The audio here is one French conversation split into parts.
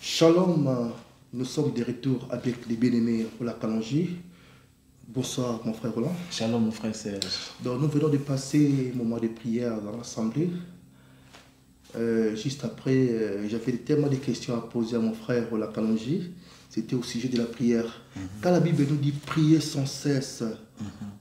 Shalom, nous sommes de retour avec les bien-aimés Ola Kalonji. Bonsoir mon frère Roland. Shalom mon frère Serge. Donc nous venons de passer un moment de prière dans l'assemblée. Juste après, j'avais tellement de questions à poser à mon frère Ola Kalonji. C'était au sujet de la prière. Quand la Bible nous dit prier sans cesse,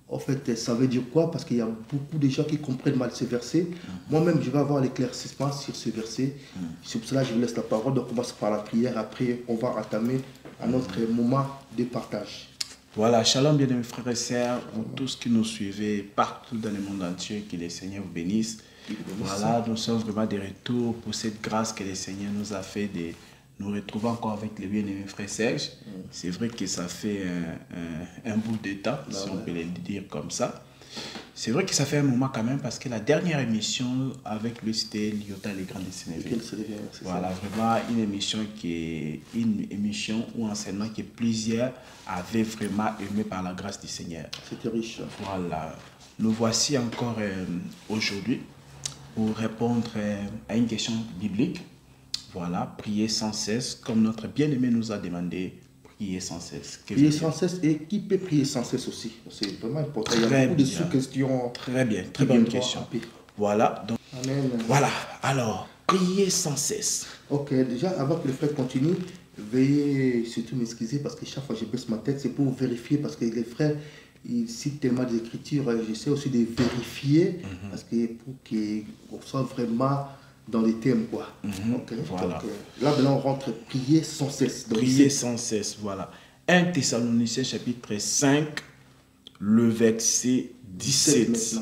en fait, ça veut dire quoi? Parce qu'il y a beaucoup de gens qui comprennent mal ce verset. Moi-même, je vais avoir l'éclaircissement sur ce verset. C'est pour cela que je vous laisse la parole. Donc, on commence par la prière. Après, on va entamer à notre moment de partage. Voilà, shalom bien-aimés frères et sœurs, pour tous qui nous suivez partout dans le monde entier, que le Seigneur vous bénisse. Voilà, nous sommes vraiment de retour pour cette grâce que le Seigneur nous a fait de nous retrouver encore avec les bien-aimés frères Serge. C'est vrai que ça fait un bout de temps, si on peut le dire comme ça. C'est vrai que ça fait un moment quand même parce que la dernière émission avec lui c'était Lyota les Grands de Sénégal. Voilà, vraiment une émission ou enseignement que plusieurs avaient vraiment aimé par la grâce du Seigneur. C'était riche. Voilà, nous voici encore aujourd'hui pour répondre à une question biblique. Voilà, prier sans cesse, comme notre bien-aimé nous a demandé, prier sans cesse. Prier sans cesse, et qui peut prier sans cesse aussi? C'est vraiment important. Il y a beaucoup de sous-questions. Très bien, très bonne question. Voilà, donc, Amen. Voilà, alors, prier sans cesse. Ok, déjà, avant que le frère continue, veuillez surtout m'excuser parce que chaque fois que je baisse ma tête, c'est pour vérifier parce que les frères, ils citent tellement d'écritures, j'essaie aussi de vérifier parce que pour qu'on soit vraiment dans les thèmes, quoi. Okay. Voilà. Donc, là, maintenant, on rentre prier sans cesse. Donc, prier sans cesse, voilà. 1 Thessaloniciens chapitre 5, le verset 17.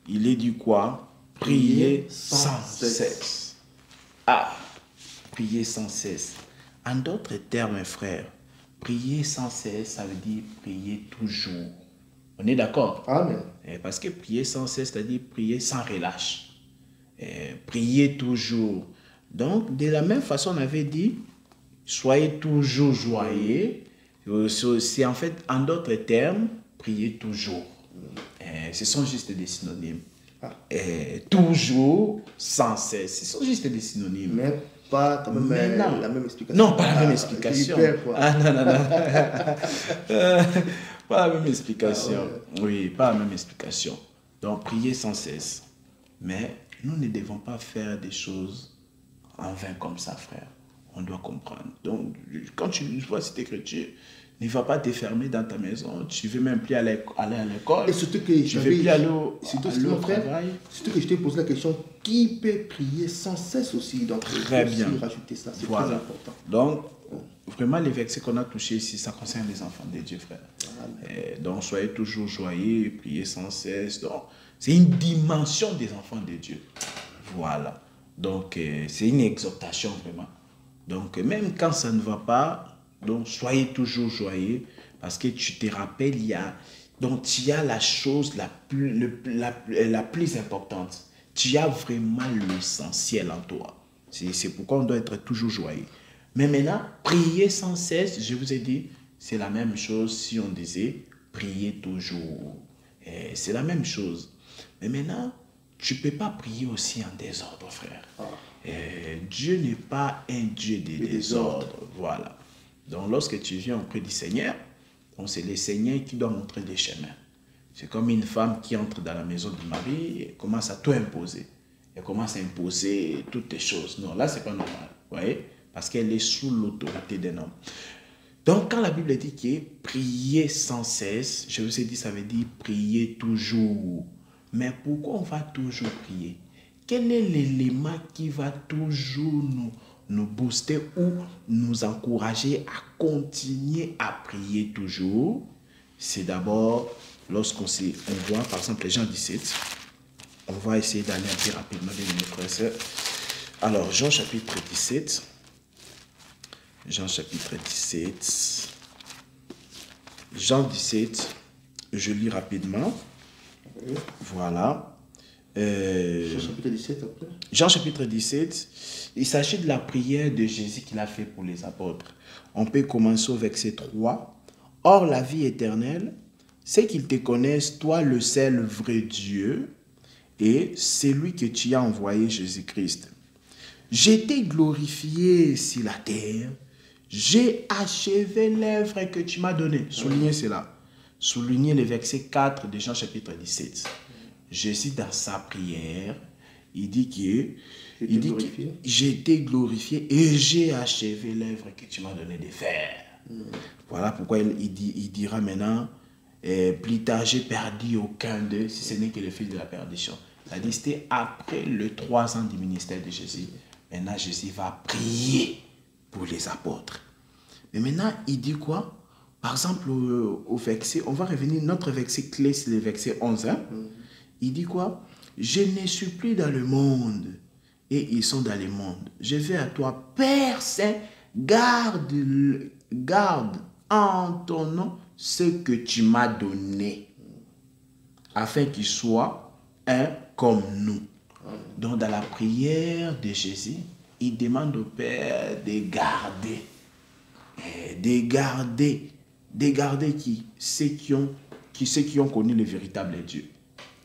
Il est dit quoi? Prier sans cesse. Ah, prier sans cesse. En d'autres termes, frère, prier sans cesse, ça veut dire prier toujours. On est d'accord? Amen. Parce que prier sans cesse, c'est-à-dire prier sans relâche. Prier toujours. Donc, de la même façon, on avait dit, soyez toujours joyeux. C'est en fait, en d'autres termes, priez toujours. Ce sont juste des synonymes. Toujours, sans cesse. Ce sont juste des synonymes. Mais pas quand même la même explication. Non, pas la même explication. Ah non, non, non. Pas la même explication. Oui, pas la même explication. Donc, priez sans cesse. Mais nous ne devons pas faire des choses en vain comme ça, frère. On doit comprendre. Donc, quand tu vois cette écriture, ne va pas te fermer dans ta maison. Tu ne veux même plus aller à l'école. Et surtout que tu ne veux plus aller au travail. Surtout que je t'ai posé la question, qui peut prier sans cesse aussi? Donc, très bien. Rajouter ça, c'est voilà. très important. Donc, vraiment, les versets qu'on a touchés ici, ça concerne les enfants de Dieu, frère. Donc, soyez toujours joyeux, priez sans cesse. Donc, c'est une dimension des enfants de Dieu. Voilà. Donc, c'est une exhortation, vraiment. Donc, même quand ça ne va pas, donc soyez toujours joyeux, parce que tu te rappelles, il y a la chose la plus importante. Tu as vraiment l'essentiel en toi. C'est pourquoi on doit être toujours joyeux. Mais maintenant, prier sans cesse, je vous ai dit, c'est la même chose si on disait prier toujours. C'est la même chose. Mais maintenant, tu ne peux pas prier aussi en désordre, frère. Dieu n'est pas un Dieu de désordre. Voilà. Donc, lorsque tu viens auprès du Seigneur, c'est le Seigneur qui doit montrer des chemins. C'est comme une femme qui entre dans la maison du mari et commence à tout imposer. Elle commence à imposer toutes les choses. Non, là, ce n'est pas normal. Vous voyez? Parce qu'elle est sous l'autorité d'un homme. Donc, quand la Bible dit que prier sans cesse, je vous ai dit, ça veut dire prier toujours. Mais pourquoi on va toujours prier? Quel est l'élément qui va toujours nous booster ou nous encourager à continuer à prier toujours? C'est d'abord, lorsqu'on voit, par exemple, Jean 17, on va essayer d'aller un peu rapidement de mes frères et sœurs. Alors, Jean chapitre 17, Jean 17, je lis rapidement. Voilà. Jean chapitre 17 après. Jean chapitre 17, il s'agit de la prière de Jésus qu'il a fait pour les apôtres. On peut commencer au verset 3. Or, la vie éternelle, c'est qu'ils te connaissent, toi le seul vrai Dieu, et celui que tu as envoyé, Jésus-Christ. J'étais glorifié sur la terre. J'ai achevé l'œuvre que tu m'as donnée. Soulignez cela. Soulignez le verset 4 de Jean chapitre 17. Jésus, dans sa prière, il dit que j'ai été glorifié et j'ai achevé l'œuvre que tu m'as donné de faire. Voilà pourquoi il dira maintenant, plus tard j'ai perdu aucun d'eux, si ce n'est que le fils de la perdition. C'est-à-dire c'était après les 3 ans du ministère de Jésus. Maintenant Jésus va prier pour les apôtres. Mais maintenant il dit quoi? Par exemple au verset, on va revenir, notre verset clé c'est le verset 11. Hein? Il dit quoi? Je ne suis plus dans le monde et ils sont dans le monde. Je vais à toi, Père Saint, garde en ton nom ce que tu m'as donné, afin qu'ils soient un comme nous. Donc dans la prière de Jésus, il demande au Père de garder qui? Ceux qui ont connu le véritable Dieu.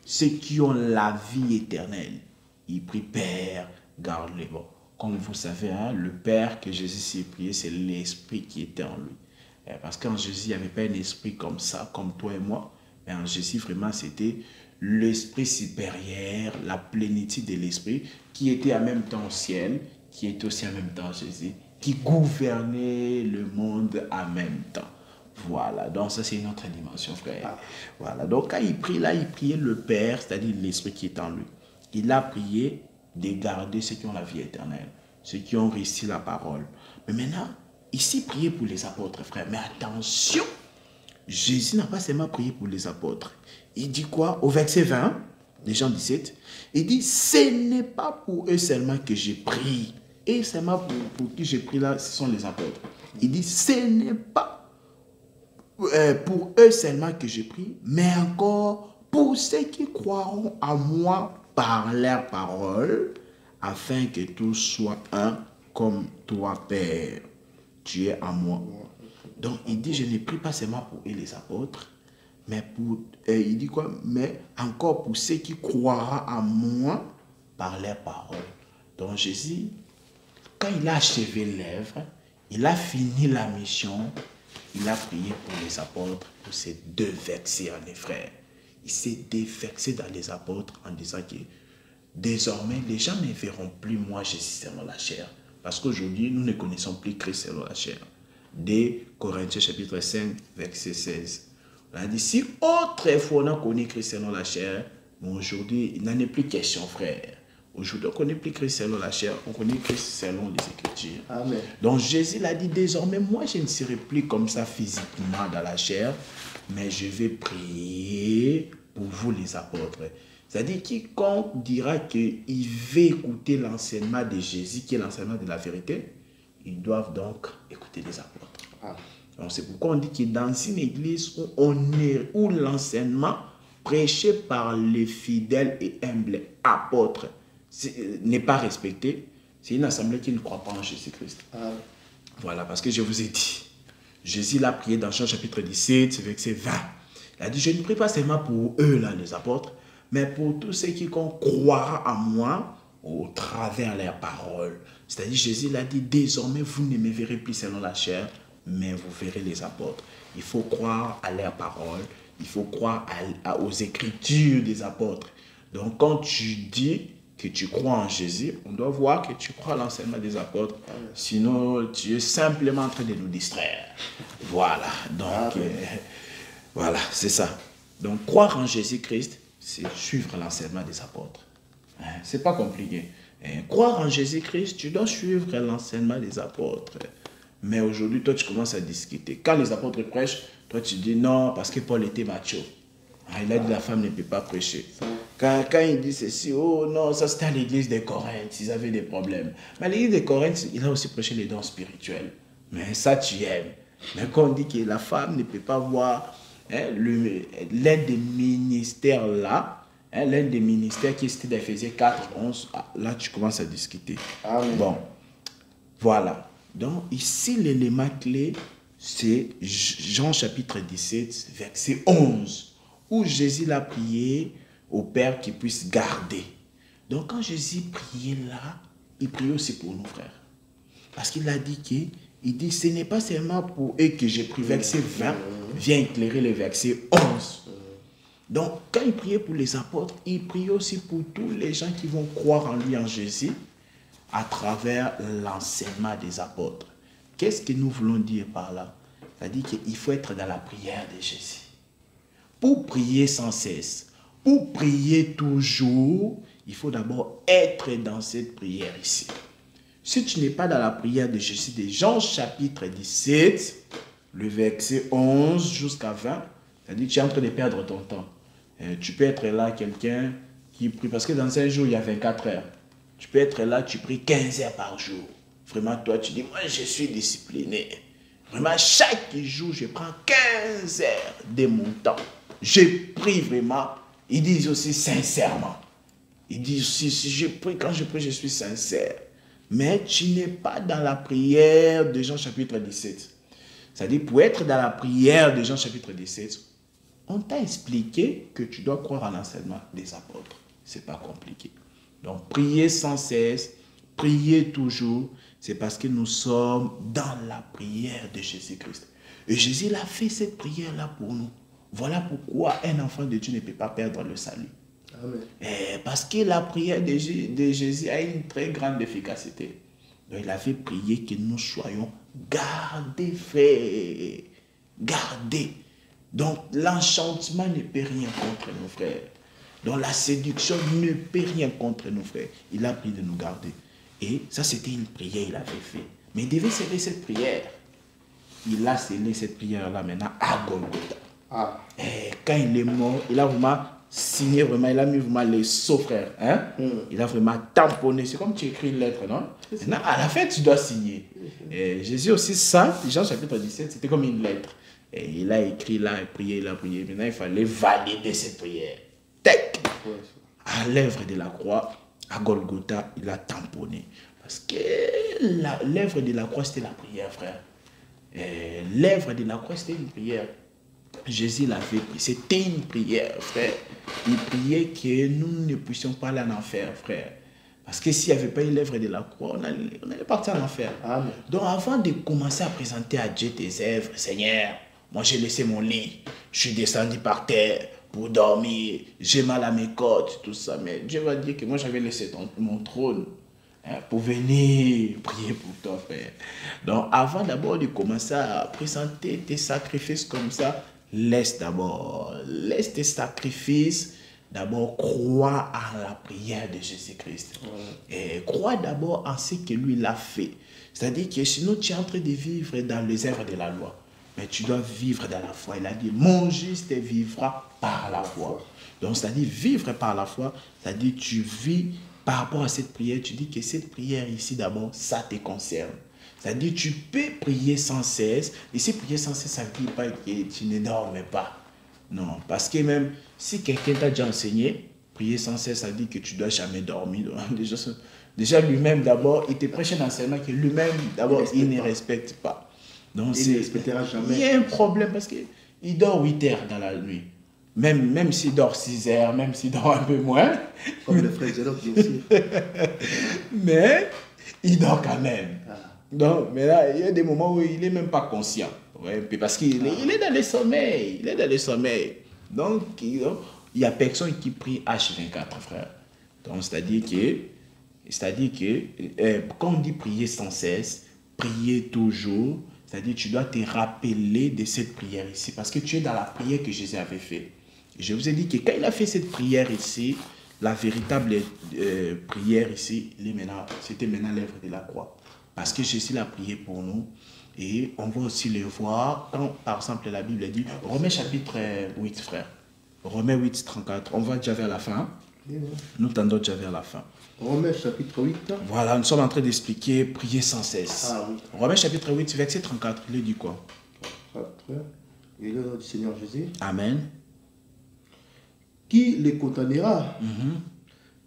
Ceux qui ont la vie éternelle. Il prie, Père, garde-les. Bon, comme vous savez, hein, le Père que Jésus s'est prié, c'est l'Esprit qui était en lui. Parce qu'en Jésus, il n'y avait pas un esprit comme ça, comme toi et moi. Mais en Jésus, vraiment, c'était l'Esprit supérieur, la plénitude de l'Esprit, qui était en même temps au ciel, qui était aussi en même temps Jésus, qui gouvernait le monde en même temps. Voilà, donc ça c'est une autre dimension, frère. Voilà, donc quand il prie là, il priait le Père, c'est-à-dire l'Esprit qui est en lui. Il a prié de garder ceux qui ont la vie éternelle, ceux qui ont réussi la parole. Mais maintenant, ici, prier pour les apôtres, frère. Mais attention, Jésus n'a pas seulement prié pour les apôtres. Il dit quoi? Au verset 20, de Jean 17, il dit, ce n'est pas pour eux seulement que j'ai prié. Et seulement pour qui j'ai prié là, ce sont les apôtres. Il dit, ce n'est pas pour eux seulement que je prie, mais encore pour ceux qui croiront à moi par leur parole, afin que tous soient un comme toi, Père. Tu es à moi. Donc, il dit, je ne prie pas seulement pour eux, les apôtres, mais pour, il dit quoi? Mais encore pour ceux qui croiront à moi par leur parole. Donc, Jésus, quand il a achevé l'œuvre, il a fini la mission. Il a prié pour les apôtres, pour ces 2 versets, les frères. Il s'est dévexé dans les apôtres en disant que désormais, les gens ne verront plus moi, Jésus, selon la chair. Parce qu'aujourd'hui, nous ne connaissons plus Christ selon la chair. Dès Corinthiens chapitre 5, verset 16. On a dit, si autrefois on a connu Christ selon la chair, mais aujourd'hui, il n'en est plus question, frère. Aujourd'hui, on ne connaît plus Christ selon la chair, on connaît Christ selon les Écritures. Amen. Donc Jésus l'a dit, désormais, moi je ne serai plus comme ça physiquement dans la chair, mais je vais prier pour vous les apôtres. C'est-à-dire, quiconque dira qu'il veut écouter l'enseignement de Jésus, qui est l'enseignement de la vérité, ils doivent donc écouter les apôtres. Donc c'est pourquoi on dit que dans une église où l'enseignement prêché par les fidèles et humbles apôtres n'est pas respecté, c'est une assemblée qui ne croit pas en Jésus-Christ. Voilà, parce que je vous ai dit, Jésus l'a prié dans Jean chapitre 17, verset 20. Il a dit, je ne prie pas seulement pour eux, là, les apôtres, mais pour tous ceux qui croiront à moi au travers leurs paroles. C'est-à-dire, Jésus l'a dit, désormais, vous ne me verrez plus selon la chair, mais vous verrez les apôtres. Il faut croire à leurs paroles, il faut croire aux écritures des apôtres. Donc, quand tu dis que tu crois en Jésus, on doit voir que tu crois à l'enseignement des apôtres. Sinon, tu es simplement en train de nous distraire. Voilà. Donc, voilà, c'est ça. Donc, croire en Jésus-Christ, c'est suivre l'enseignement des apôtres. C'est pas compliqué. Croire en Jésus-Christ, tu dois suivre l'enseignement des apôtres. Mais aujourd'hui, toi, tu commences à discuter. Quand les apôtres prêchent, toi, tu dis non, parce que Paul était macho. Il a dit la femme ne peut pas prêcher. Quand il dit ceci, oh non, ça c'était à l'église de Corinthe, ils avaient des problèmes. Mais à l'église de Corinthe, il a aussi prêché les dons spirituels. Mais ça, tu aimes. Mais quand on dit que la femme ne peut pas voir l'un des ministères là, l'un des ministères qui était d'Éphésiens 4, 11, là tu commences à discuter. Amen. Bon, voilà. Donc ici, l'élément clé, c'est Jean chapitre 17, verset 11, où Jésus l'a prié au Père qu'il puisse garder. Donc quand Jésus priait là, il prie aussi pour nous, frères. Parce qu'il a dit il dit, ce n'est pas seulement pour eux que j'ai pris. Verset 20 vient éclairer le verset 11. Donc, quand il priait pour les apôtres, il priait aussi pour tous les gens qui vont croire en lui, en Jésus, à travers l'enseignement des apôtres. Qu'est-ce que nous voulons dire par là? C'est-à-dire qu'il faut être dans la prière de Jésus. Pour prier sans cesse, pour prier toujours, il faut d'abord être dans cette prière ici. Si tu n'es pas dans la prière de Jésus, de Jean chapitre 17, le verset 11 jusqu'à 20, c'est-à-dire que tu es en train de perdre ton temps. Tu peux être là, quelqu'un qui prie, parce que dans un jour, il y a 24 heures. Tu peux être là, tu pries 15 heures par jour. Vraiment, toi, tu dis, moi, je suis discipliné. Vraiment, chaque jour, je prends 15 heures de mon temps. Je prie vraiment. Ils disent aussi sincèrement. Ils disent aussi, si je prie, quand je prie, je suis sincère. Mais tu n'es pas dans la prière de Jean chapitre 17. C'est-à-dire, pour être dans la prière de Jean chapitre 17, on t'a expliqué que tu dois croire à l'enseignement des apôtres. Ce n'est pas compliqué. Donc, prier sans cesse, prier toujours, c'est parce que nous sommes dans la prière de Jésus-Christ. Et Jésus il a fait cette prière-là pour nous. Voilà pourquoi un enfant de Dieu ne peut pas perdre le salut. Amen. Parce que la prière de Jésus a une très grande efficacité. Donc, il a fait prier que nous soyons gardés, frères. Gardés. Donc, l'enchantement ne peut rien contre nos frères. Donc, la séduction ne peut rien contre nos frères. Il a prié de nous garder. Et ça, c'était une prière qu'il avait fait. Mais il devait sceller cette prière. Il a scellé cette prière-là maintenant à Golgotha. Et quand il est mort, il a vraiment signé, vraiment, il a mis vraiment les sceaux, frère. Hein? Il a vraiment tamponné. C'est comme tu écris une lettre, non? Maintenant, à la fin, tu dois signer. Et Jésus aussi, ça, Jean chapitre 17, c'était comme une lettre. Et il a écrit là, il a prié. Maintenant, il fallait valider cette prière. Tac! À l'œuvre de la croix, à Golgotha, il a tamponné. Parce que l'œuvre de la croix, c'était la prière, frère. L'œuvre de la croix, c'était une prière. Jésus l'a fait. C'était une prière, frère. Il priait que nous ne puissions pas aller en enfer, frère. Parce que s'il n'y avait pas eu l'œuvre de la croix, on allait partir en enfer. Amen. Donc, avant de commencer à présenter à Dieu tes œuvres, Seigneur, moi j'ai laissé mon lit, je suis descendu par terre pour dormir, j'ai mal à mes côtes, tout ça. Mais Dieu va dire que moi j'avais laissé mon trône pour venir prier pour toi, frère. Donc, avant d'abord de commencer à présenter tes sacrifices comme ça, laisse tes sacrifices, d'abord crois à la prière de Jésus-Christ. Et crois d'abord en ce que lui l'a fait. C'est-à-dire que sinon tu es en train de vivre dans les œuvres de la loi. Mais tu dois vivre dans la foi. Il a dit, mon juste vivra par la foi. Donc, c'est-à-dire vivre par la foi, c'est-à-dire tu vis par rapport à cette prière, tu dis que cette prière ici d'abord, ça te concerne. C'est-à-dire tu peux prier sans cesse. Et si prier sans cesse, ça ne veut pas que tu ne dormes pas. Non, parce que même si quelqu'un t'a déjà enseigné, prier sans cesse, ça dit que tu ne dois jamais dormir. Déjà lui-même d'abord, il te prêche un enseignement que lui-même d'abord, il ne respecte pas. Donc, il ne respectera jamais. Il y a un problème parce qu'il dort 8 heures dans la nuit. Même s'il dort 6 heures, même s'il dort un peu moins. Comme le frère Zéloc, bien sûr. Mais il dort quand même. Donc, mais là, il y a des moments où il n'est même pas conscient. Ouais, parce qu'il est dans le sommeil. Il est dans le sommeil. Donc, il n'y a personne qui prie H24, frère. Donc, c'est-à-dire que quand on dit prier sans cesse, prier toujours, c'est-à-dire tu dois te rappeler de cette prière ici. Parce que tu es dans la prière que Jésus avait fait. Je vous ai dit que quand il a fait cette prière ici, la véritable prière ici, c'était maintenant l'œuvre de la croix. Parce que Jésus l'a prié pour nous. Et on va aussi le voir quand, par exemple, la Bible dit, Romains chapitre 8, frère. Romains 8, 34. On va déjà vers la fin. Nous tendons déjà vers la fin. Romains chapitre 8. Voilà, nous sommes en train d'expliquer prier sans cesse. Ah, oui. Romains chapitre 8, verset 34. Il dit quoi? Et le nom du Seigneur Jésus. Amen. Qui les condamnera?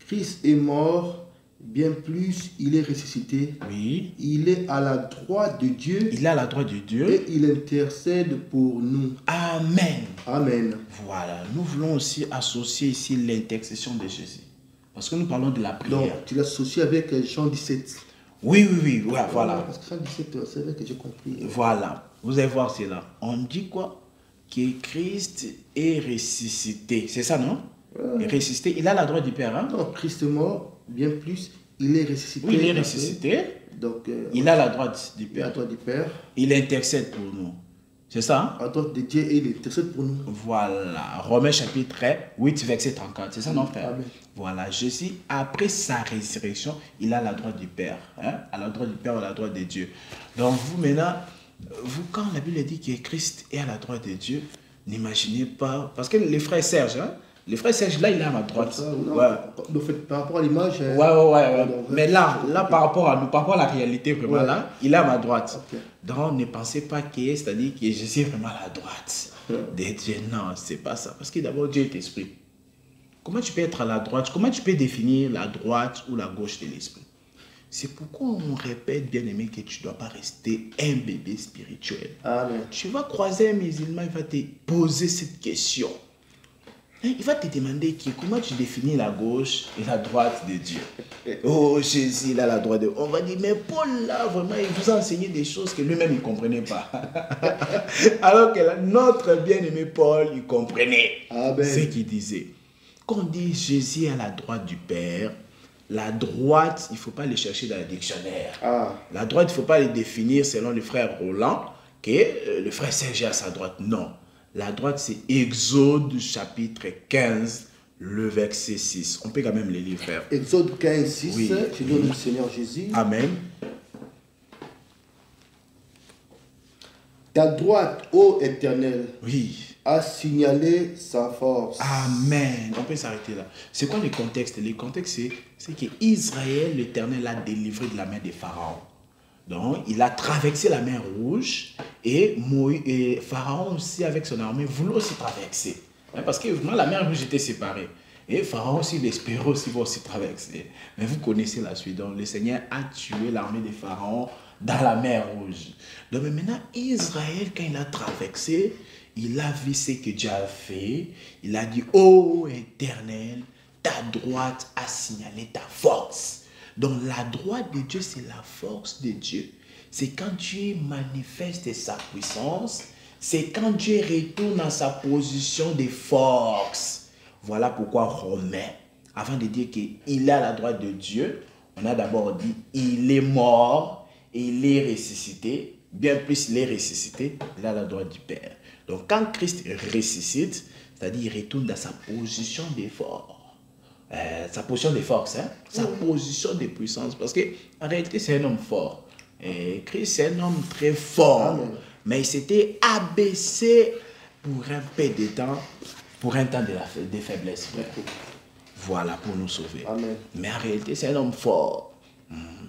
Christ est mort. Bien plus, il est ressuscité. Oui. Il est à la droite de Dieu. Il est à la droite de Dieu. Et il intercède pour nous. Amen. Amen. Voilà. Nous voulons aussi associer ici l'intercession de Jésus. Parce que nous parlons de la prière. Donc, tu l'associes avec Jean 17. Oui, oui, oui, ouais, voilà. Parce que Jean 17, c'est vrai que j'ai compris. Voilà, vous allez voir cela. On dit quoi? Que Christ est ressuscité. C'est ça, non? Il est ressuscité. Il a la droite du Père, hein? Non, Christ est mort, bien plus, il est ressuscité. Oui, il est ressuscité. Donc, il a la droite du il a la Père. droite du Père. Il intercède pour nous. C'est ça, hein? À droite de Dieu et il intercède pour nous. Voilà. Romains chapitre 8, verset 34. C'est ça, non, frère? Amen. Voilà. Jésus, après sa résurrection, il a la droite du Père. Hein? À la droite du Père, à la droite de Dieu. Donc, vous, maintenant, vous, quand la Bible dit que Christ est à la droite de Dieu, n'imaginez pas. Parce que les frères Serge, hein? Les frères Serge, là, il est à ma droite. Ça, non, ouais. Donc, par rapport à l'image. Ouais. Mais là, par rapport à nous, par rapport à la réalité, vraiment, là, il est à ma droite. Okay. Donc, ne pensez pas c'est-à-dire que je suis vraiment à la droite de Dieu. Non, c'est pas ça. Parce que d'abord, Dieu est esprit. Comment tu peux être à la droite? Comment tu peux définir la droite ou la gauche de l'esprit? C'est pourquoi on répète, bien aimé, que tu ne dois pas rester un bébé spirituel. Amen. Tu vas croiser un musulman, il va te poser cette question. Il va te demander comment tu définis la gauche et la droite de Dieu. Oh, Jésus, il a la droite de Dieu. On va dire, mais Paul, là, vraiment, il vous a enseigné des choses que lui-même, il ne comprenait pas. Alors que là, notre bien-aimé Paul, il comprenait ce qu'il disait. Quand on dit Jésus à la droite du Père, la droite, il ne faut pas les chercher dans le dictionnaire. La droite, il ne faut pas les définir selon le frère Roland, que le frère Serge à sa droite. Non. La droite, c'est Exode chapitre 15, le verset 6. On peut quand même les lire, frère. Exode 15, 6. Oui. Je donne au Seigneur Jésus. Amen. Ta droite, ô Éternel, Oui. a signalé sa force. Amen. On peut s'arrêter là. C'est quoi le contexte? Le contexte, c'est que Israël, l'Éternel, a délivré de la main des pharaons. Donc, il a traversé la mer Rouge et Pharaon aussi, avec son armée, voulait aussi traverser. Parce que vraiment, la mer Rouge était séparée. Et Pharaon aussi, il espérait aussi va aussi traverser. Mais vous connaissez la suite. Donc, le Seigneur a tué l'armée des Pharaons dans la mer Rouge. Donc, maintenant, Israël, quand il a traversé, il a vu ce que Dieu a fait. Il a dit, ô Éternel, ta droite a signalé ta force. Donc la droite de Dieu, c'est la force de Dieu. C'est quand Dieu manifeste sa puissance. C'est quand Dieu retourne dans sa position de force. Voilà pourquoi Romain, avant de dire qu'il est à la droite de Dieu, on a d'abord dit il est mort et il est ressuscité. Bien plus, il est ressuscité, il est à la droite du Père. Donc quand Christ ressuscite, c'est-à-dire il retourne dans sa position de force. Sa position de force, hein? Sa position de puissance. Parce qu'en réalité, c'est un homme fort. Et Christ, c'est un homme très fort. Amen. Mais il s'était abaissé pour un peu de temps, pour un temps de faiblesse. Voilà, pour nous sauver. Amen. Mais en réalité, c'est un homme fort.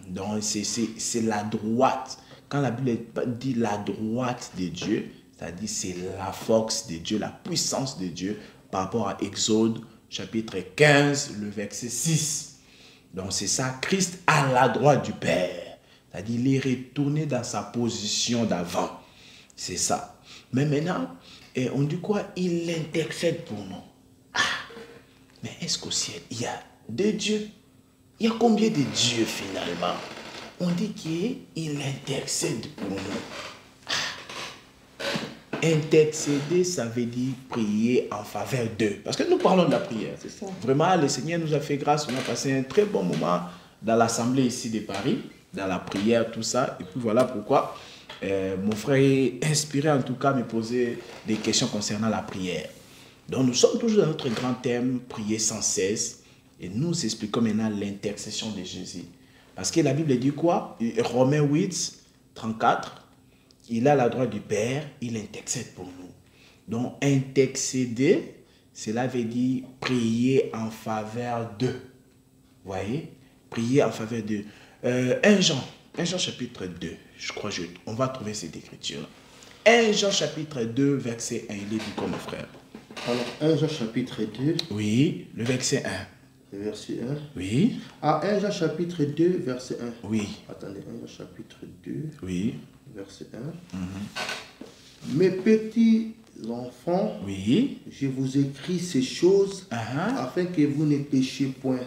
Donc, c'est la droite. Quand la Bible dit la droite de Dieu, c'est-à-dire c'est la force de Dieu, la puissance de Dieu par rapport à Exode chapitre 15, le verset 6. Donc c'est ça, Christ à la droite du Père. C'est-à-dire il est retourné dans sa position d'avant. C'est ça. Mais maintenant, on dit quoi? Il intercède pour nous. Mais est-ce qu'au ciel, il y a deux dieux? Il y a combien de dieux finalement? On dit qu'il intercède pour nous. Intercéder, ça veut dire prier en faveur d'eux. Parce que nous parlons de la prière. C'est ça. Vraiment, le Seigneur nous a fait grâce. On a passé un très bon moment dans l'assemblée ici de Paris, dans la prière, tout ça. Et puis voilà pourquoi mon frère est inspiré en tout cas à me poser des questions concernant la prière. Donc nous sommes toujours dans notre grand thème, prier sans cesse. Et nous expliquons maintenant l'intercession de Jésus. Parce que la Bible dit quoi? Romains 8, 34. Il a la droite du Père, il intercède pour nous. Donc, intercéder, cela veut dire prier en faveur d'eux. Vous voyez? Prier en faveur d'eux. 1 Jean chapitre 2, je crois, on va trouver cette écriture. 1 Jean chapitre 2, verset 1, il est dit comme frère. Alors, 1 Jean chapitre 2. Oui, le verset 1. Le verset 1. Oui. 1 Jean chapitre 2, verset 1. Oui. Attendez, 1 Jean chapitre 2. Oui. Verset 1. Mes petits enfants, Oui. je vous écris ces choses afin que vous ne péchiez point.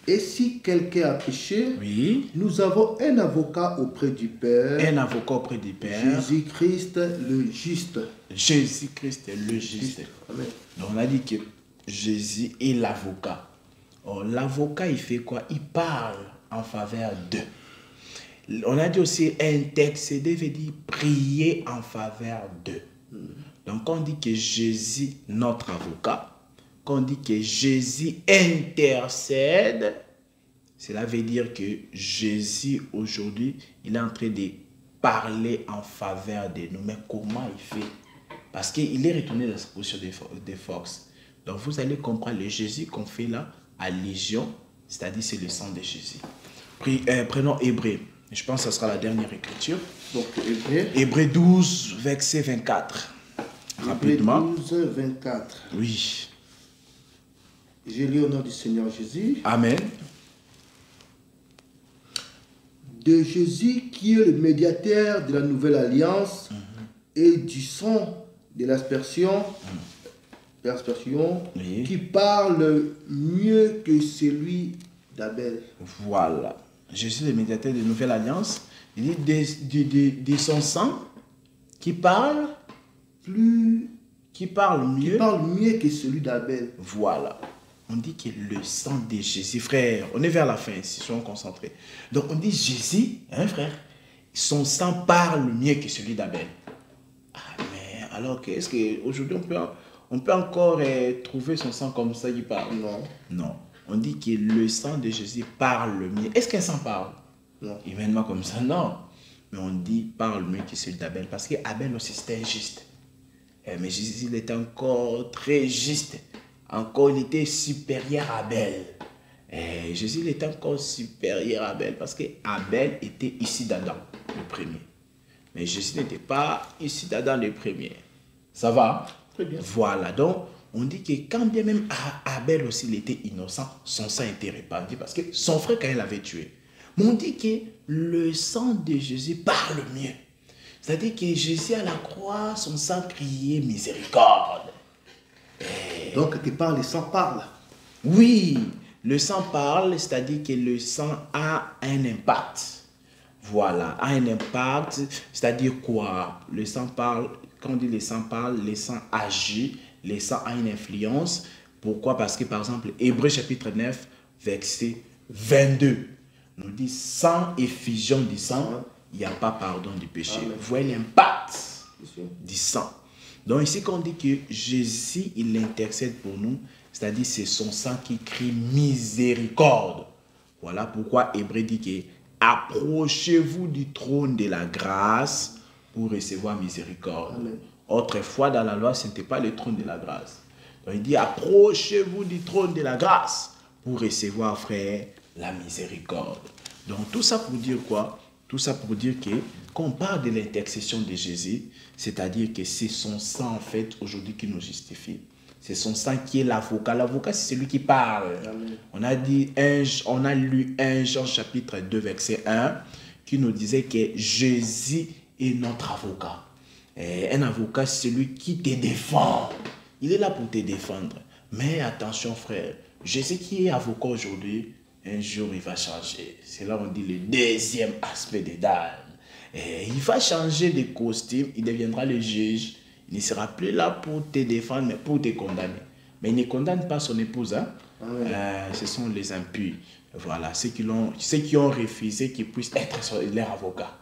Et si quelqu'un a péché, Oui. nous avons un avocat auprès du Père, Un avocat auprès du Père. Jésus-Christ le juste. Jésus-Christ est le juste. Amen. Donc on a dit que Jésus est l'avocat. Or, l'avocat, il fait quoi? Il parle en faveur d'eux. On a dit aussi intercéder veut dire prier en faveur d'eux. Donc quand on dit que Jésus, notre avocat, quand on dit que Jésus intercède, cela veut dire que Jésus aujourd'hui, il est en train de parler en faveur de nous. Mais comment il fait? Parce qu'il est retourné dans sa position de force. Donc vous allez comprendre le Jésus qu'on fait là, allusion, c'est-à-dire c'est le sang de Jésus. Prenons Hébreu. Je pense que ce sera la dernière écriture. Donc Hébreu. Hébreu 12, verset 24. Rapidement. 12, 24. Oui. Je lis au nom du Seigneur Jésus. Amen. De Jésus qui est le médiateur de la nouvelle alliance et du sang de l'aspersion, Oui. qui parle mieux que celui d'Abel. Voilà. Jésus, le médiateur de la nouvelle alliance, il dit de son sang qui parle Plus, qui parle qui mieux. parle mieux que celui d'Abel. Voilà. On dit que le sang de Jésus, frère, on est vers la fin ici, soyons concentrés. Donc on dit Jésus, hein frère, son sang parle mieux que celui d'Abel. Ah mais alors est-ce qu'aujourd'hui on peut encore trouver son sang comme ça qui parle? Non. Non. On dit que le sang de Jésus parle mieux. Est-ce qu'un sang parle? Non. Humainement comme ça, non. Mais on dit parle mieux que celui d'Abel. Parce qu'Abel aussi c'était injuste. Mais Jésus il était encore très juste. Encore il était supérieur à Abel. Jésus il était encore supérieur à Abel. Parce qu'Abel était ici d'Adam, le premier. Mais Jésus n'était pas ici d'Adam le premier. Ça va? Très bien. Voilà. Donc, on dit que quand bien même Abel aussi il était innocent, son sang était répandu parce que son frère quand il l'avait tué. Mais on dit que le sang de Jésus parle mieux. C'est-à-dire que Jésus à la croix, son sang criait miséricorde. Donc, qui parle, le sang parle. Oui, le sang parle, c'est-à-dire que le sang a un impact. Voilà, a un impact, c'est-à-dire quoi? Le sang parle, quand on dit le sang parle, le sang agit, le sang a une influence. Pourquoi? Parce que par exemple, Hébreu chapitre 9, verset 22, nous dit sans effusion du sang, il n'y a pas pardon du péché. Amen. Vous voyez l'impact du sang. Donc ici, quand on dit que Jésus, il intercède pour nous, c'est-à-dire c'est son sang qui crie miséricorde. Voilà pourquoi Hébreu dit que approchez-vous du trône de la grâce pour recevoir miséricorde. Amen. Autrefois, dans la loi, ce n'était pas le trône de la grâce. Donc il dit approchez-vous du trône de la grâce pour recevoir, frère, la miséricorde. Donc tout ça pour dire quoi? Tout ça pour dire que quand on parle de l'intercession de Jésus, c'est-à-dire que c'est son sang en fait aujourd'hui qui nous justifie. C'est son sang qui est l'avocat. L'avocat, c'est celui qui parle. Amen. On a lu 1 Jean chapitre 2 verset 1 qui nous disait que Jésus est notre avocat. Et un avocat, c'est celui qui te défend. Il est là pour te défendre. Mais attention frère, Jésus qui est avocat aujourd'hui, un jour il va changer. C'est là on dit le deuxième aspect des dames. Il va changer de costume, il deviendra le juge. Il ne sera plus là pour te défendre, mais pour te condamner. Mais il ne condamne pas son épouse. Hein? Ce sont les impies. Voilà, ceux qui ont refusé qu'ils puissent être leur avocat.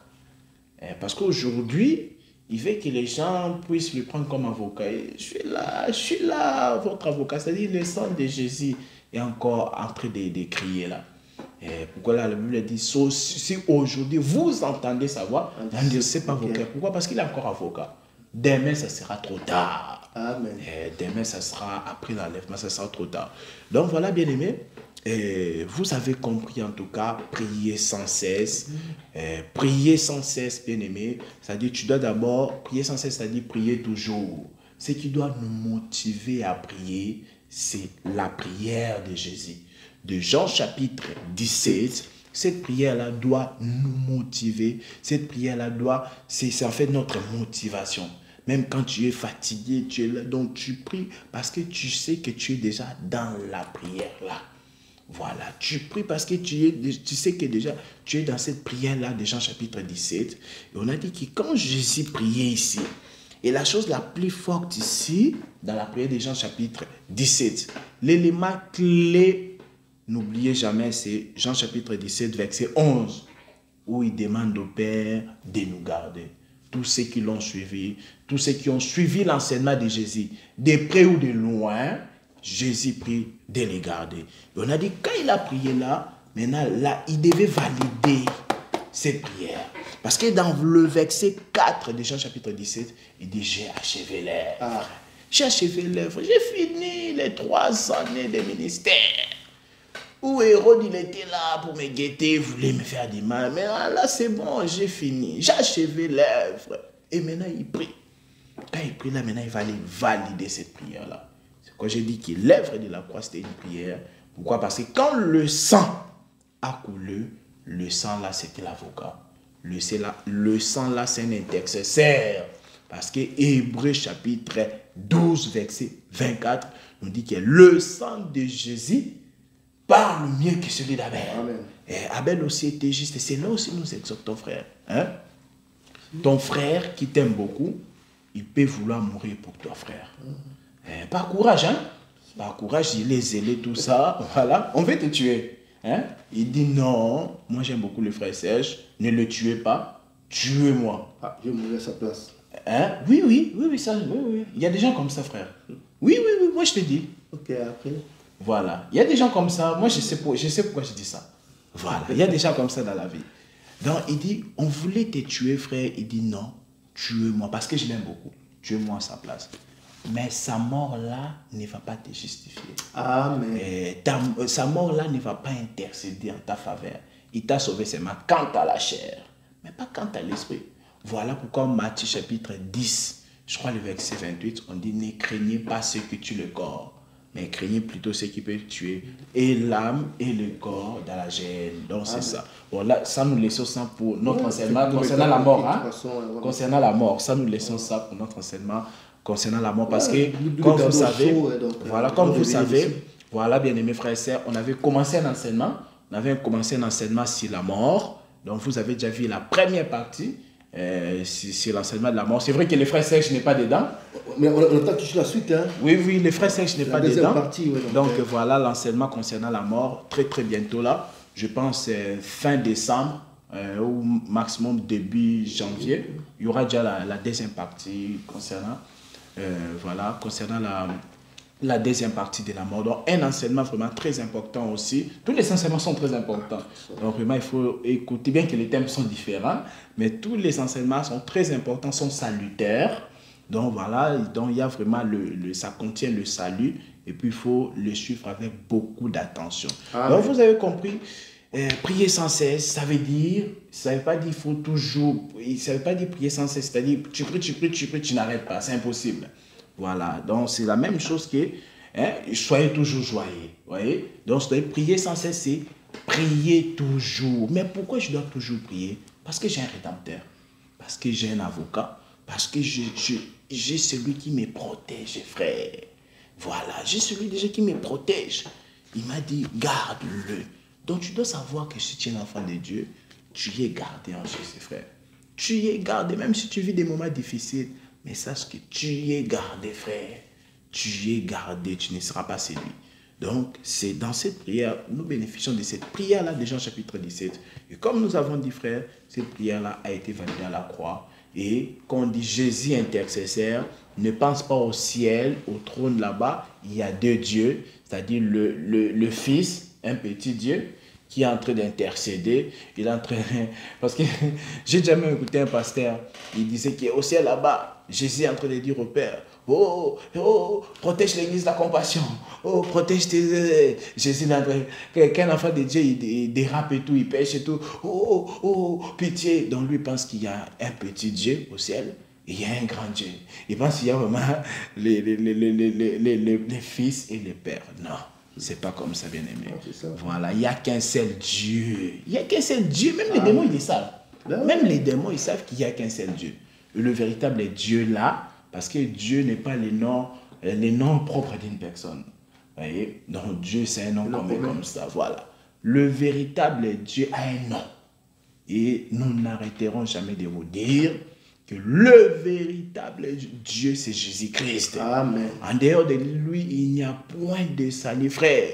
Parce qu'aujourd'hui, il veut que les gens puissent le prendre comme avocat. Et je suis là, votre avocat. C'est-à-dire le sang de Jésus est encore en train de crier là. Pourquoi là, la Bible dit, si aujourd'hui vous entendez sa voix, c'est pas avocat. Pourquoi? Parce qu'il est encore avocat. Demain, ça sera trop tard. Amen. Demain, ça sera après l'enlèvement, ça sera trop tard. Donc voilà, bien aimé, vous avez compris en tout cas, prier sans cesse. Prier sans cesse, bien aimé. C'est-à-dire, tu dois d'abord prier sans cesse, c'est-à-dire prier toujours. Ce qui doit nous motiver à prier, c'est la prière de Jésus. De Jean chapitre 17, cette prière-là doit nous motiver. Cette prière-là c'est en fait notre motivation. même quand tu es fatigué, tu es là, donc tu pries parce que tu sais que tu es déjà dans la prière là. Voilà, tu pries parce que tu sais que déjà tu es dans cette prière-là de Jean chapitre 17. Et on a dit que quand Jésus priait ici, et la chose la plus forte ici, dans la prière de Jean chapitre 17, l'élément clé, n'oubliez jamais, c'est Jean chapitre 17, verset 11, où il demande au Père de nous garder. Tous ceux qui l'ont suivi, tous ceux qui ont suivi l'enseignement de Jésus, de près ou de loin, Jésus prie de les garder. Et on a dit, quand il a prié là, maintenant, là, il devait valider cette prière. Parce que dans le verset 4 de Jean chapitre 17, il dit, j'ai achevé l'œuvre. J'ai achevé l'œuvre. J'ai fini les 3 années de ministère. Où Hérode, il était là pour me guetter, voulait me faire du mal. Mais là, c'est bon, j'ai fini. J'ai achevé l'œuvre. Et maintenant, il prie. Quand il prie là, maintenant, il va aller valider cette prière-là. Quand j'ai dit que l'œuvre de la croix, c'était une prière. Pourquoi? Parce que quand le sang a coulé, le sang là, c'était l'avocat. Le sang là, c'est un intercesseur. Parce que Hébreux chapitre 12, verset 24, nous dit que le sang de Jésus parle mieux que celui d'Abel. Et Abel aussi était juste. Et c'est là aussi nous exhortons, frère. Hein? Ton frère qui t'aime beaucoup, il peut vouloir mourir pour toi, frère. Par courage, hein? Par courage, il est zélé, tout ça. Voilà, on veut te tuer. Hein? Il dit non, moi j'aime beaucoup le frère Serge, ne le tuez pas, tuez-moi. Ah, je vais mourir à sa place. Hein? Oui, ça, oui. Il y a des gens comme ça, frère. Oui, moi je te dis. Ok, après. Voilà, il y a des gens comme ça, moi je sais pourquoi je dis ça. Voilà, il y a des gens comme ça dans la vie. Donc il dit, on voulait te tuer, frère. Il dit non, tuez-moi, parce que je l'aime beaucoup. Tuez-moi à sa place. Mais sa mort-là ne va pas te justifier. Amen. Sa mort-là ne va pas intercéder en ta faveur. Il t'a sauvé seulement quant à la chair, mais pas quant à l'esprit. Voilà pourquoi Matthieu chapitre 10, je crois le verset 28, on dit, ne craignez pas ceux qui tuent le corps, mais craignez plutôt ceux qui peuvent tuer et l'âme et le corps dans la gêne. Donc c'est ça. Bon là, ça nous laissons ça pour notre enseignement concernant la mort. Hein? Concernant la mort, ça nous laissons ça pour notre enseignement concernant la mort, parce que comme vous savez, voilà, comme vous savez, voilà, bien aimés frères et sœurs, on avait commencé un enseignement sur la mort. Donc vous avez déjà vu la première partie sur l'enseignement de la mort. C'est vrai que les frères Serge n'est pas dedans. Mais on attend toujours la suite. Hein? Oui, les frères Serge n'est pas dedans. Partie, ouais, donc voilà l'enseignement concernant la mort, très bientôt là. Je pense fin décembre ou maximum début janvier. Il y aura déjà la deuxième partie concernant la deuxième partie de la mort. Donc, un enseignement vraiment très important aussi. Tous les enseignements sont très importants. Donc, vraiment, il faut écouter, bien que les thèmes sont différents, mais tous les enseignements sont très importants, sont salutaires. Donc, voilà, donc, il y a vraiment, ça contient le salut, et puis il faut le suivre avec beaucoup d'attention. Donc, vous avez compris, prier sans cesse, ça veut pas dire il faut toujours, ça veut pas dire prier sans cesse, c'est-à-dire tu pries, tu n'arrêtes pas, c'est impossible. Voilà, donc c'est la même chose que soyez toujours joyeux, voyez. Donc prier sans cesse, c'est prier toujours. Mais pourquoi je dois toujours prier? Parce que j'ai un rédempteur, parce que j'ai un avocat, parce que j'ai celui qui me protège, frère. Voilà, j'ai celui déjà qui me protège. Il m'a dit, garde-le. Donc tu dois savoir que si tu es un enfant de Dieu, tu es gardé en Jésus, frère. Tu es gardé, même si tu vis des moments difficiles, mais sache que tu es gardé, frère. Tu es gardé, tu ne seras pas séduit. Donc, c'est dans cette prière, nous bénéficions de cette prière-là de Jean chapitre 17. Et comme nous avons dit, frère, cette prière-là a été validée à la croix. Et quand on dit Jésus intercesseur, ne pense pas au ciel, au trône là-bas. Il y a 2 dieux, c'est-à-dire le Fils, un petit Dieu, qui est en train d'intercéder. Il est en train... Parce que j'ai jamais écouté un pasteur, il disait qu'au ciel là-bas, Jésus est en train de dire au Père, oh, protège l'église de la compassion. Oh, protège tes... Jésus est en train... Qu'un enfant de Dieu, il dérape et tout, il pêche et tout. Oh, pitié. Donc lui pense qu'il y a un petit Dieu au ciel. Et il y a un grand Dieu. Il pense qu'il y a vraiment les fils et les pères. Non. C'est pas comme ça, bien-aimé. Voilà, il n'y a qu'un seul Dieu. Il n'y a qu'un seul Dieu. Même les démons, ils le savent. Même les démons, ils savent qu'il n'y a qu'un seul Dieu. Le véritable Dieu là, Parce que Dieu n'est pas les noms propres d'une personne. Vous voyez? Donc Dieu, c'est un nom comme ça. Voilà. Le véritable Dieu a un nom. Et nous n'arrêterons jamais de vous dire que le véritable Dieu, c'est Jésus-Christ. Amen. En dehors de lui, il n'y a point de salut, frère.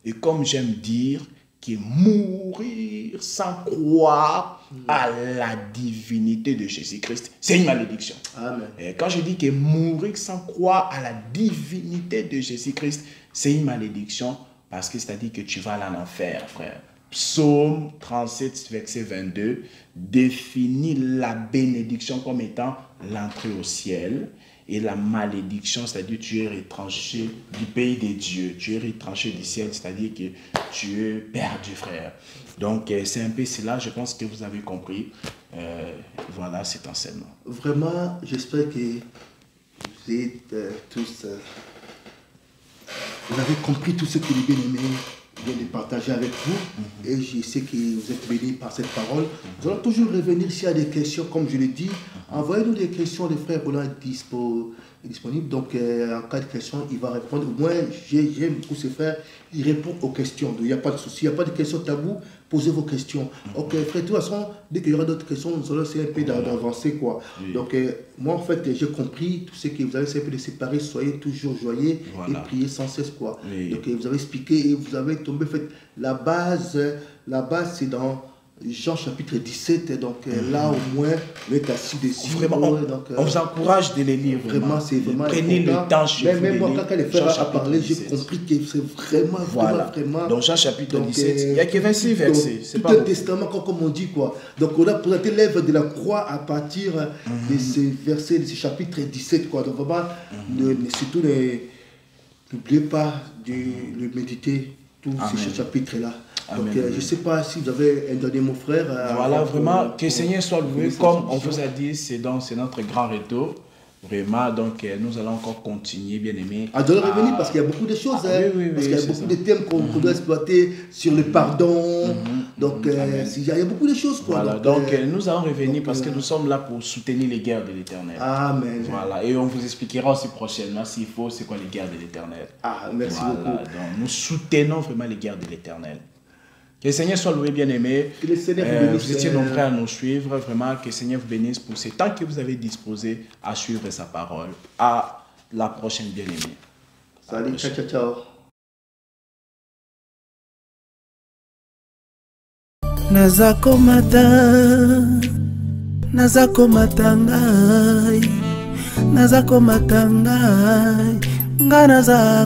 Et comme j'aime dire, que mourir sans croire à la divinité de Jésus-Christ, c'est une malédiction. Amen. Et quand je dis que mourir sans croire à la divinité de Jésus-Christ, c'est une malédiction, parce que c'est-à-dire que tu vas aller en enfer, frère. Psaume 37, verset 22, définit la bénédiction comme étant l'entrée au ciel, et la malédiction, c'est-à-dire tu es retranché du pays des dieux, tu es retranché du ciel, c'est-à-dire que tu es perdu, frère. Donc c'est un peu cela, je pense que vous avez compris. Voilà cet enseignement. Vraiment, j'espère que vous êtes tous... vous avez compris tout ce que les bien-aimés viennent de partager avec vous. Et je sais que vous êtes bénis par cette parole. Nous allons toujours revenir s'il y a des questions, comme je l'ai dit. Envoyez-nous des questions, les frères Roland est disponible. Donc, en cas de question, il va répondre. Au moins, j'aime beaucoup ces frères. Il répond aux questions. Il n'y a pas de souci, il n'y a pas de questions tabou. Posez vos questions. Ok, frère, de toute façon, dès qu'il y aura d'autres questions, nous allons essayer un peu d'avancer, quoi. Oui. Donc, moi, en fait, j'ai compris tout ce que vous avez essayé de séparer. Soyez toujours joyeux et priez sans cesse, quoi. Oui. Donc, vous avez expliqué et vous avez tombé, fait, la base, c'est dans Jean chapitre 17, donc là au moins, vous êtes assis dessus. Vraiment, on vous encourage de les lire. Vraiment, c'est vraiment prenez le temps chez vous. Même moi, quand les frères a parlé, j'ai compris que c'est vraiment, vraiment. Donc Jean chapitre 17, il n'y a que 26 versets. Tout un testament, comme on dit, quoi. Donc on a présenté l'œuvre de la croix à partir de ces versets, de ce chapitre 17, quoi. Donc vraiment, surtout, n'oubliez pas de le méditer, tous ces chapitres-là. Donc, je ne sais pas si vous avez un dernier mot, frère. Voilà, vraiment, que le Seigneur soit loué. Comme on vous a dit, c'est notre grand retour. Vraiment, donc nous allons encore continuer, bien aimé. De revenir, parce qu'il y a beaucoup de choses. Oui, parce qu'il y a beaucoup de thèmes qu'on doit exploiter sur le pardon. Donc, il y a beaucoup de choses. Quoi. Voilà, donc nous allons revenir parce que nous sommes là pour soutenir les guerres de l'Éternel. Amen. Voilà, et on vous expliquera aussi prochainement s'il faut, c'est quoi les guerres de l'Éternel. Merci beaucoup. Donc, nous soutenons vraiment les guerres de l'Éternel. Que le Seigneur soit loué, bien-aimé. Que le Seigneur vous bénisse. Vous étiez nombreux à nous suivre. Vraiment, que le Seigneur vous bénisse pour ce temps que vous avez disposé à suivre sa parole. À la prochaine, bien-aimé. Salut, ciao, ciao, ciao. Nazako matangai, nga naza